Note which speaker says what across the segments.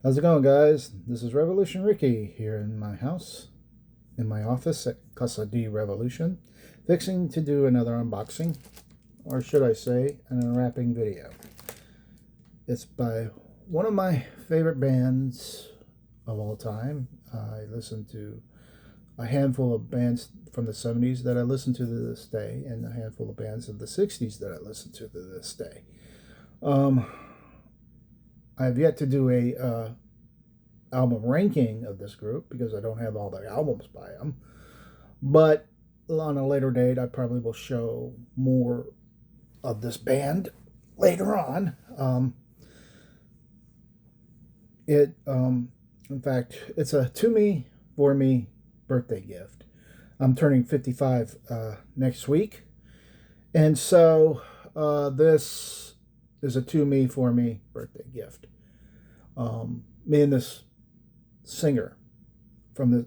Speaker 1: How's it going, guys? This is Revolution Ricky here in my house, in my office at Casa D Revolution, fixing to do another unboxing, or should I say, an unwrapping video. It's by one of my favorite bands of all time. I listen to a handful of bands from the 70s that I listen to this day, and a handful of bands of the 60s that I listen to this day. I've yet to do a album ranking of this group because I don't have all the albums by them. But on a later date, I probably will show more of this band later on. In fact, it's a to me, for me birthday gift. I'm turning 55 next week. And so this is a to me, for me birthday gift. Me and this singer from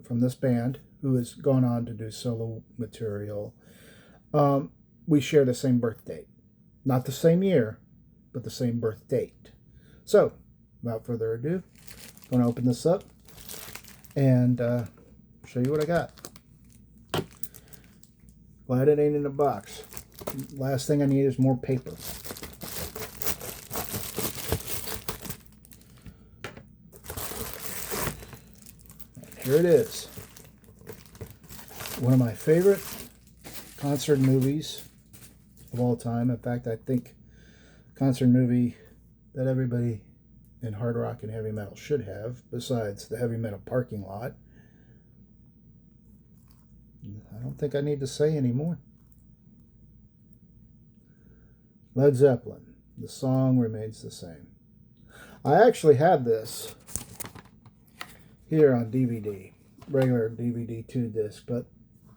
Speaker 1: this band, who has gone on to do solo material, we share the same birth date. Not the same year, but the same birth date. So, without further ado, I'm going to open this up and show you what I got. Glad it ain't in a box. Last thing I need is more paper. Here it is. One of my favorite concert movies of all time. In fact, I think concert movie that everybody in hard rock and heavy metal should have, besides the heavy metal parking lot. I don't think I need to say any more. Led Zeppelin. The song remains the same. I actually had this here on DVD, regular DVD 2-disc, but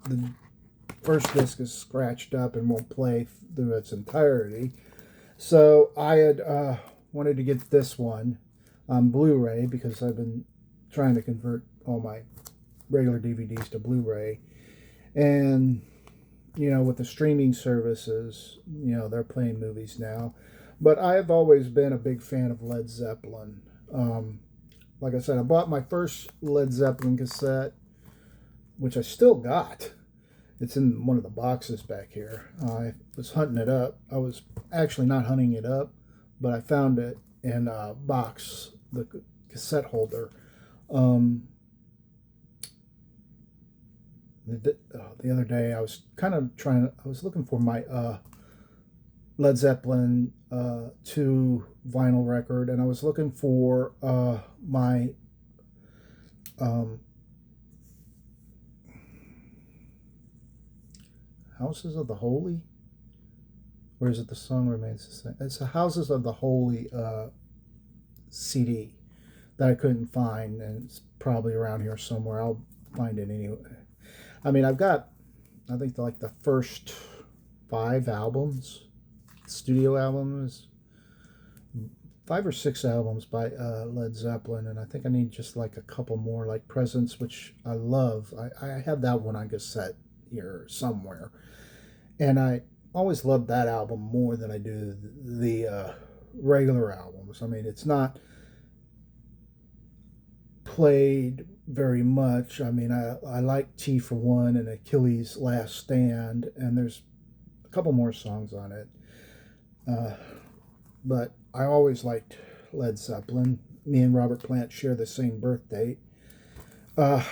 Speaker 1: the first disc is scratched up and won't play through its entirety. So I had wanted to get this one on Blu-ray because I've been trying to convert all my regular DVDs to Blu-ray. And, you know, with the streaming services, you know, they're playing movies now. But I've always been a big fan of Led Zeppelin. Like I said, I bought my first Led Zeppelin cassette, which I still got. It's in one of the boxes back here. I was hunting it up. I was actually not hunting it up, but I found it in a box, the cassette holder. The other day, I was I was looking for my Led Zeppelin 2 vinyl record, and I was looking for my Houses of the Holy, or is it The Song Remains the Same? It's the Houses of the Holy CD that I couldn't find, and it's probably around here somewhere. I'll find it anyway. I mean, I've got, I think, like the first 5 albums, studio albums, 5 or 6 albums by Led Zeppelin, and I think I need just like a couple more, like Presence, which I love. I have that one on cassette here somewhere, and I always loved that album more than I do the regular albums. I mean, it's not played very much. I mean, I like T for One and Achilles' Last Stand, and there's a couple more songs on it. But I always liked Led Zeppelin. Me and Robert Plant share the same birth date. The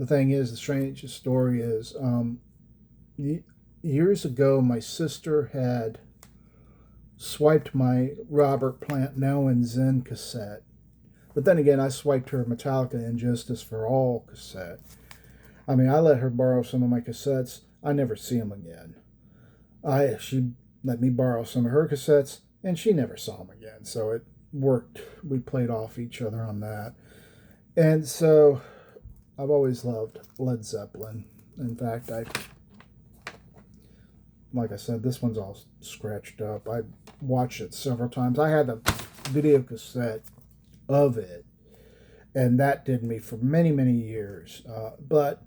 Speaker 1: thing is, the strangest story is, years ago, my sister had swiped my Robert Plant Now and Zen cassette. But then again, I swiped her Metallica and Justice for All cassette. I mean, I let her borrow some of my cassettes. I never see them again. She let me borrow some of her cassettes, and she never saw them again. So it worked. We played off each other on that. And so I've always loved Led Zeppelin. In fact, like I said, this one's all scratched up. I watched it several times. I had the video cassette of it, and that did me for many, many years. But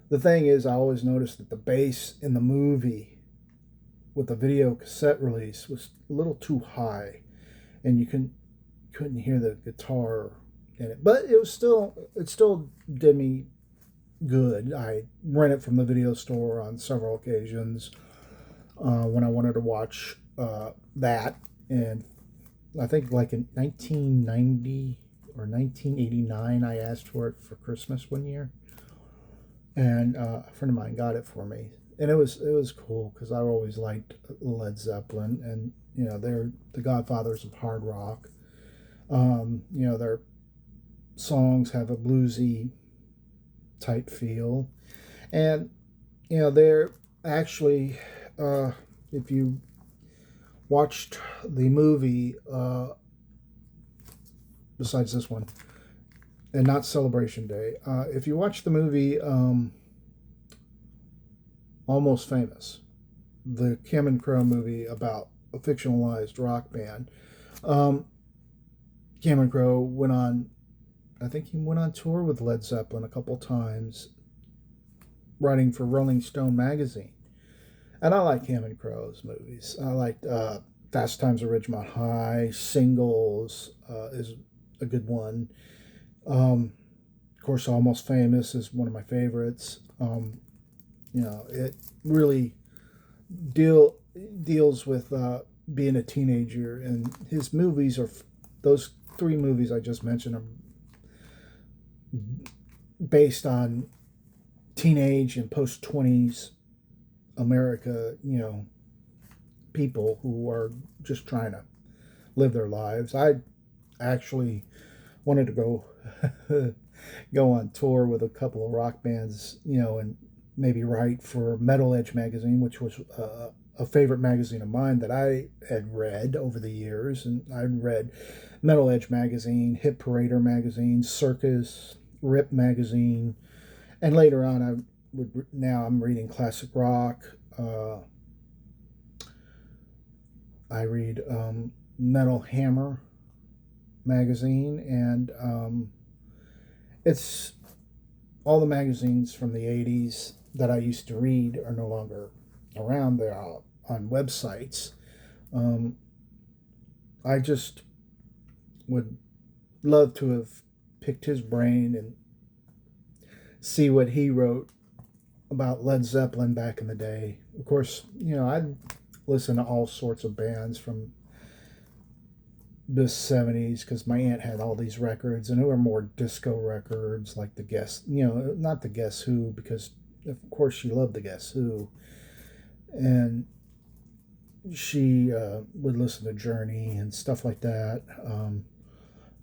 Speaker 1: the thing is, I always noticed that the bass in the movie with the video cassette release was a little too high, and you couldn't hear the guitar in it, but it still did me good. I rented from the video store on several occasions when I wanted to watch that, and I think like in 1990 or 1989, I asked for it for Christmas one year, and a friend of mine got it for me, and it was cool because I always liked Led Zeppelin, and they're the godfathers of hard rock. Their songs have a bluesy type feel, and they're actually, if you watched the movie, besides this one, and not Celebration Day, if you watch the movie Almost Famous, the Cameron Crowe movie about a fictionalized rock band, Cameron Crowe went on, I think he went on tour with Led Zeppelin a couple times, writing for Rolling Stone magazine. And I like Cameron Crowe's movies. I liked Fast Times at Ridgemont High, Singles is a good one. Of course, Almost Famous is one of my favorites. It really deals with being a teenager, and his movies are, those three movies I just mentioned are based on teenage and post-20s America, people who are just trying to live their lives. I actually wanted to go on tour with a couple of rock bands, and maybe write for Metal Edge magazine, which was a favorite magazine of mine that I had read over the years. And I'd read Metal Edge magazine, Hit Parader magazine, Circus, Rip magazine, and later on now I'm reading classic rock. I read Metal Hammer magazine, and it's all the magazines from the 80s that I used to read are no longer around. They're out on websites. I just would love to have picked his brain and see what he wrote about Led Zeppelin back in the day. Of course, I'd listen to all sorts of bands from the 70s because my aunt had all these records, and they were more disco records, like the Guess, not the Guess Who, because of course she loved the Guess Who, and she would listen to Journey and stuff like that.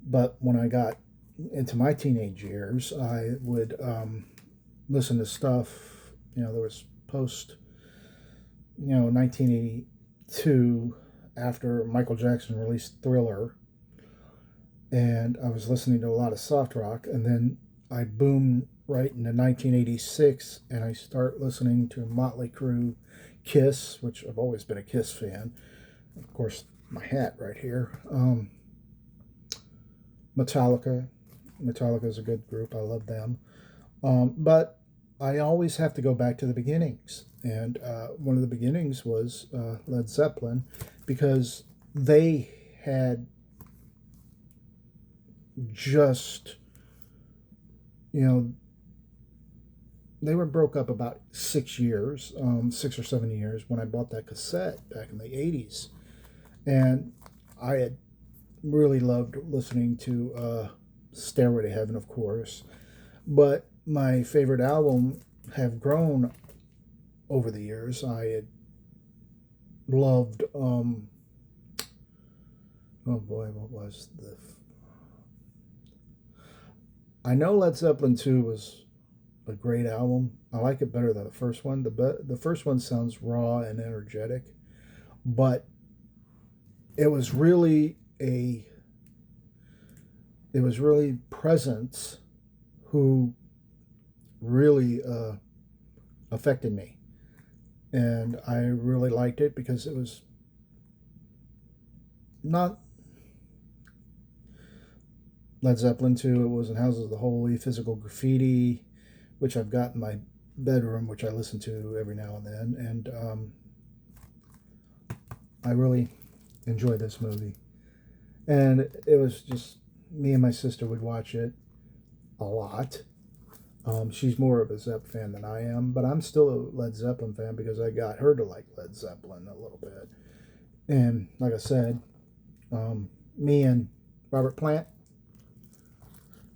Speaker 1: But when I got into my teenage years, I would listen to stuff. There was post, 1982, after Michael Jackson released Thriller, and I was listening to a lot of soft rock, and then I boomed right into 1986, and I start listening to Motley Crue, Kiss, which I've always been a Kiss fan. Of course, my hat right here. Metallica. Metallica is a good group. I love them. But I always have to go back to the beginnings. And one of the beginnings was Led Zeppelin, because they had just, they were broke up about 6 years, 6 or 7 years, when I bought that cassette back in the 80s. And I had really loved listening to Stairway to Heaven, of course. But my favorite album have grown over the years. I had loved, oh boy, what was I know Led Zeppelin 2 was a great album. I like it better than the first one. The first one sounds raw and energetic, but it was really Presence who really affected me, and I really liked it because it was not Led Zeppelin 2. It was in Houses of the Holy, Physical Graffiti, which I've got in my bedroom, which I listen to every now and then, and I really enjoy this movie. And it was just me and my sister would watch it a lot. She's more of a Zepp fan than I am, but I'm still a Led Zeppelin fan because I got her to like Led Zeppelin a little bit. And like I said, me and Robert Plant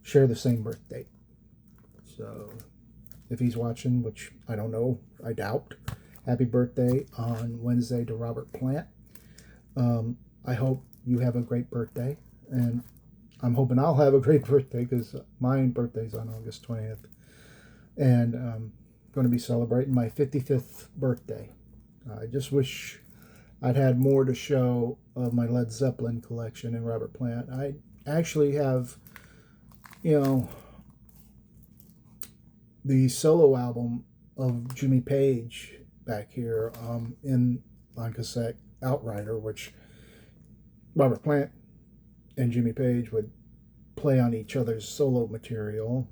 Speaker 1: share the same birthday. So if he's watching, which I don't know, I doubt, happy birthday on Wednesday to Robert Plant. I hope you have a great birthday. And I'm hoping I'll have a great birthday because my birthday's on August 20th. And I'm going to be celebrating my 55th birthday. I just wish I'd had more to show of my Led Zeppelin collection and Robert Plant. I actually have, you know, the solo album of Jimmy Page back here on cassette, Outrider, which Robert Plant and Jimmy Page would play on each other's solo material.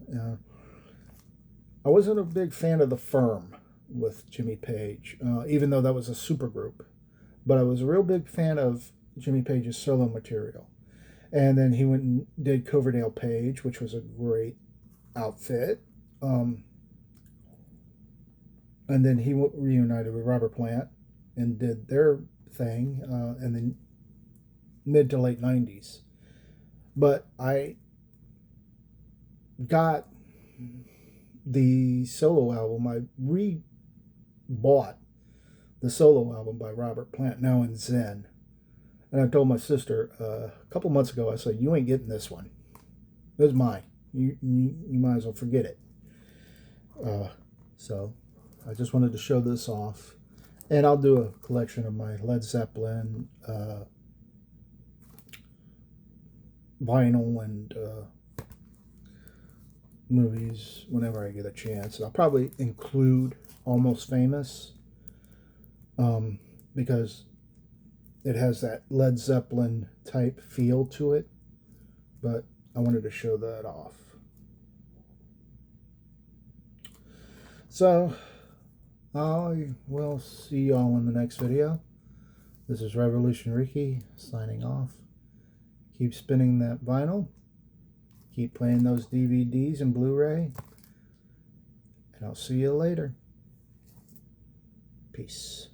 Speaker 1: I wasn't a big fan of The Firm with Jimmy Page, even though that was a supergroup. But I was a real big fan of Jimmy Page's solo material. And then he went and did Coverdale Page, which was a great outfit. And then he reunited with Robert Plant and did their thing in the mid to late 90s. But I got the solo album. I re-bought the solo album by Robert Plant, now in Zen. And I told my sister a couple months ago, I said, you ain't getting this one. This is mine. You might as well forget it. So I just wanted to show this off. And I'll do a collection of my Led Zeppelin vinyl and movies whenever I get a chance. I'll probably include Almost Famous because it has that Led Zeppelin type feel to it, but I wanted to show that off. So I will see y'all in the next video. This is Revolution Ricky signing off. Keep spinning that vinyl. Keep playing those DVDs and Blu-ray. And I'll see you later. Peace.